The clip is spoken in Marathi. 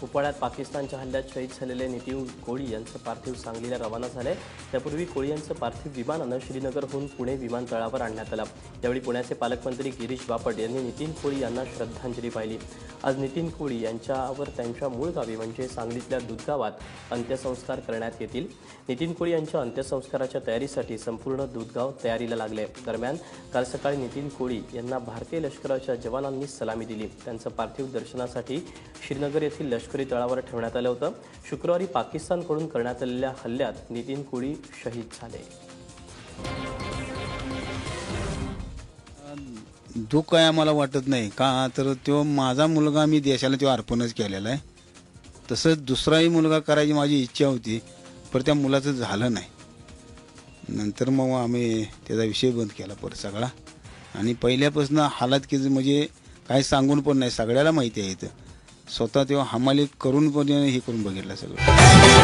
कुपवाड्यात पाकिस्तानच्या हल्ल्यात शहीद झालेले नितीन कोळी यांचं पार्थिव सांगलीला रवाना झाले। त्यापूर्वी कोळी यांचं पार्थिव विमानानं श्रीनगरहून पुणे विमानतळावर आणण्यात आलं। यावेळी पुण्याचे पालकमंत्री गिरीश बापट यांनी नितीन कोळी यांना श्रद्धांजली वाहिली। आज नितीन कोळी यांच्यावर त्यांच्या मूळ गावी म्हणजे सांगलीतल्या दुधगावात अंत्यसंस्कार करण्यात येतील। नितीन कोळी यांच्या अंत्यसंस्काराच्या तयारीसाठी संपूर्ण दुधगाव तयारीला लागले। दरम्यान काल सकाळी नितीन कोळी यांना भारतीय लष्कराच्या जवानांनी सलामी दिली। त्यांचं पार्थिव दर्शनासाठी श्रीनगर येथील लष्करी तळावर ठेवण्यात आलं होतं। शुक्रवारी पाकिस्तानकडून करण्यात आलेल्या हल्ल्यात नितीन कोळी शहीद झाले। दुःख काय आम्हाला वाटत नाही का, तर तो माझा मुलगा मी देशाला तो अर्पणच केलेला आहे। तसंच दुसराही मुलगा करायची माझी इच्छा होती, पण त्या मुलाचं झालं नाही। नंतर मग आम्ही त्याचा विषय बंद केला परत सगळा। आणि पहिल्यापासून हालात की म्हणजे काही सांगून पण नाही, सगळ्याला माहिती आहे। स्वतः तेव्हा हमाली करून पण हे करून बघितलं सगळं।